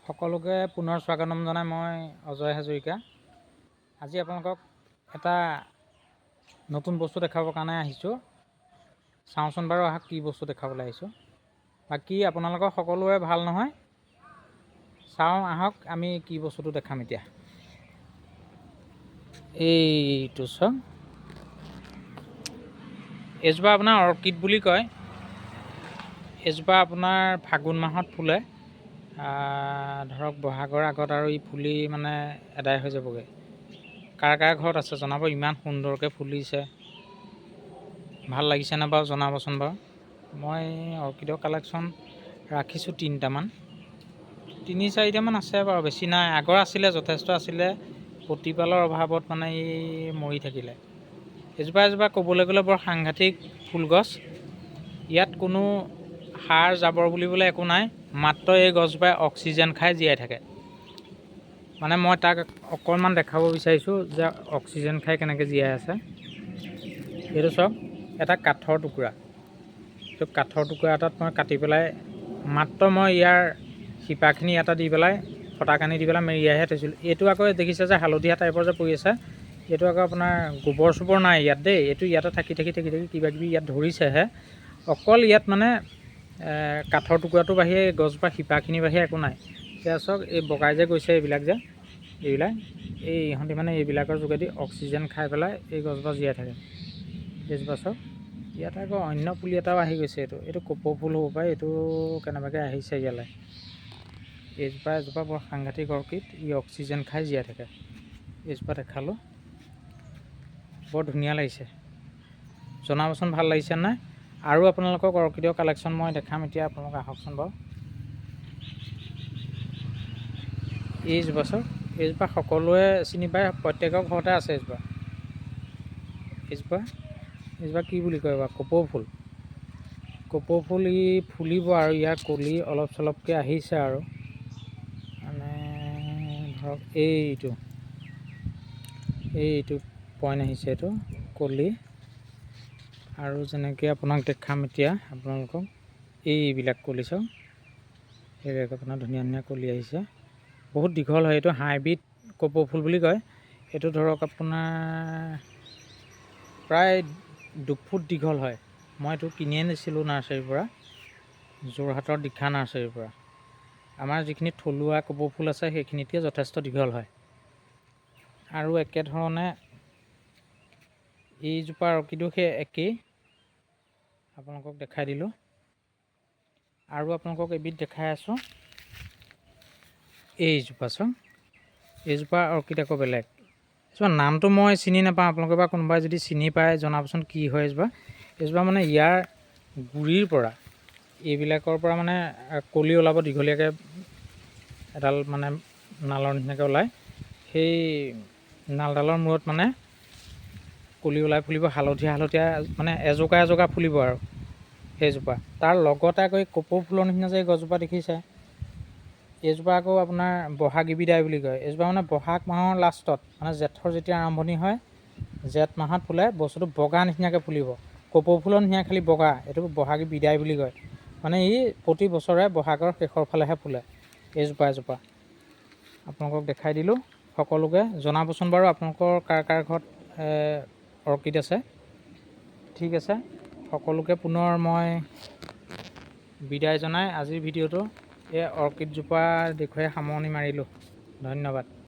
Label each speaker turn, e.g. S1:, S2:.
S1: সকলোকে পুনৰ স্বাগতম জনাই মই অজয় হাজৰিকা। আজি আপোনালোকক এটা নতুন বস্তু দেখাবৰ কাৰণে আহিছোঁ। চাওঁচোন বাৰু আহক কি বস্তু দেখাবলৈ আহিছোঁ। বাকী আপোনালোকৰ সকলোৰে ভাল নহয়? চাওঁ আহক আমি কি বস্তুটো দেখাম এতিয়া। এইটো চাওক, এজোপা আপোনাৰ অৰ্কিড বুলি কয়। এজোপা আপোনাৰ ফাগুন মাহত ফুলে। ধৰক বহাগৰ আগত আৰু ই ফুলি মানে এদাই হৈ যাবগৈ। কাৰ কাৰ ঘৰত আছে জনাব। ইমান সুন্দৰকৈ ফুলিছে, ভাল লাগিছেনে বাৰু জনাবচোন বাৰু। মই অৰ্কিডৰ কালেকশ্যন ৰাখিছোঁ 3টামান, 3-4টামান আছে বাৰু, বেছি নাই। আগৰ আছিলে, যথেষ্ট আছিলে, প্ৰতিপালৰ অভাৱত মানে এই মৰি থাকিলে। এজোপা এজোপা ক'বলৈ গ'লে বৰ সাংঘাতিক ফুলগছ। ইয়াত কোনো সাৰ জাবৰ বুলিবলৈ একো নাই, মাত্ৰ এই গছজোপাই অক্সিজেন খাই জীয়াই থাকে। মানে মই তাক অকণমান দেখাব বিচাৰিছোঁ যে অক্সিজেন খাই কেনেকৈ জীয়াই আছে। এইটো চাওক, এটা কাঠৰ টুকুৰা। এইটো কাঠৰ টুকুৰা এটাত মই কাটি পেলাই মাত্ৰ মই ইয়াৰ শিপাখিনি এটা দি পেলাই ফটাকানি দি পেলাই মেৰিয়াইহে থৈছিলোঁ। এইটো আকৌ দেখিছে যে হালধীয়া টাইপৰ যে পৰি আছে, এইটো আকৌ আপোনাৰ গোবৰ চোবৰ নাই ইয়াত দেই। এইটো ইয়াতে থাকি কিবা কিবি ইয়াত ধৰিছেহে। অকল ইয়াত মানে কাঠৰ টুকুৰাটোৰ বাহিৰে গছজোপা শিপাখিনিৰ বাহিৰে একো নাই। এতিয়া চাওক, এই বগাই যে গৈছে এইবিলাক এই ইহঁতি মানে এইবিলাকৰ যোগেদি অক্সিজেন খাই পেলাই এই গছজোপা জীয়াই থাকে। এইজোপা চাওক, ইয়াত আকৌ অন্য পুলি এটাও আহি গৈছে। এইটো কপৌ ফুল হ'ব পাৰে। এইটো কেনেবাকৈ আহিছে ইয়ালৈ। এজোপা বৰ সাংঘাতিক অৰ্কিড, ই অক্সিজেন খাই জীয়াই থাকে। এইজোপা দেখালোঁ, বৰ ধুনীয়া লাগিছে। জনাবচোন ভাল লাগিছে নাই। আৰু আপোনালোকক অৰ্কিডৰ কালেকশ্যন মই দেখাম এতিয়া। আপোনালোক আহকচোন বাৰু। এইজোপা চাওক, এইজোপা সকলোৱে চিনি পায়, প্ৰত্যেকৰ ঘৰতে আছে এইজোপা কি বুলি কয় বাৰু, কপৌ ফুল। কপৌ ফুল ই ফুলিব আৰু ইয়াৰ কলি অলপ চলপকৈ আহিছে আৰু মানে ধৰক এইটো পইণ্ট আহিছে, এইটো কলি। আৰু যেনেকৈ আপোনাক দেখাম এতিয়া, আপোনালোকক এইবিলাক কলি চাওক, এইবিলাক আপোনাৰ ধুনীয়া ধুনীয়া কলি আহিছে। বহুত দীঘল হয়, এইটো হাইব্ৰিড কপৌ ফুল বুলি কয়। এইটো ধৰক আপোনাৰ প্ৰায় 2 ফুট দীঘল হয়। মই এইটো কিনি আনিছিলোঁ নাৰ্চাৰীৰ পৰা, যোৰহাটৰ দিখা নাৰ্চাৰীৰ পৰা। আমাৰ যিখিনি থলুৱা কপৌ ফুল আছে সেইখিনিতকৈ যথেষ্ট দীঘল হয়। আৰু একেধৰণে এইজোপা অৰ্কিডো সেই একেই, আপোনালোকক দেখাই দিলোঁ। আৰু আপোনালোকক এবিধ দেখাই আছোঁ, এইজোপা চাওক। এইজোপা অৰ্কিড আকৌ বেলেগ। নামটো মই চিনি নাপাওঁ, আপোনালোকে বা কোনোবাই যদি চিনি পায় জনাবচোন কি হয় এইজোপা মানে ইয়াৰ গুৰিৰ পৰা এইবিলাকৰ পৰা মানে কলি ওলাব দীঘলীয়াকৈ, এডাল মানে নালৰ নিচিনাকৈ ওলায়। সেই নালডালৰ মূৰত মানে কলি ওলাই ফুলিব, হালধীয়া মানে এজোকা ফুলিব আৰু সেইজোপা। তাৰ লগতে আকৌ এই কপৌ ফুলৰ নিচিনা যে গছজোপা দেখিছে, এইজোপা আকৌ আপোনাৰ বহাগী বিদায় বুলি কয়। এইজোপা মানে বহাগ মাহৰ লাষ্টত, মানে জেঠৰ যেতিয়া আৰম্ভণি হয়, জেঠ মাহত ফুলে। বস্তুটো বগা নিচিনাকৈ ফুলিব, কপৌ ফুলৰ নিচিনা খালি বগা। এইটো বহাগী বিদায় বুলি কয়। মানে ই প্ৰতি বছৰে বহাগৰ শেষৰ ফালেহে ফুলে। এজোপা আপোনালোকক দেখাই দিলোঁ। সকলোকে জনাবচোন বাৰু আপোনালোকৰ কাৰ কাৰ ঘৰত অৰ্কিড আছে। ঠিক আছে, সকলোকে পুনৰ মই বিদায় জনাই আজিৰ ভিডিঅ'টো এই অৰ্কিডজোপা দেখুৱাই সামৰণি মাৰিলোঁ। ধন্যবাদ।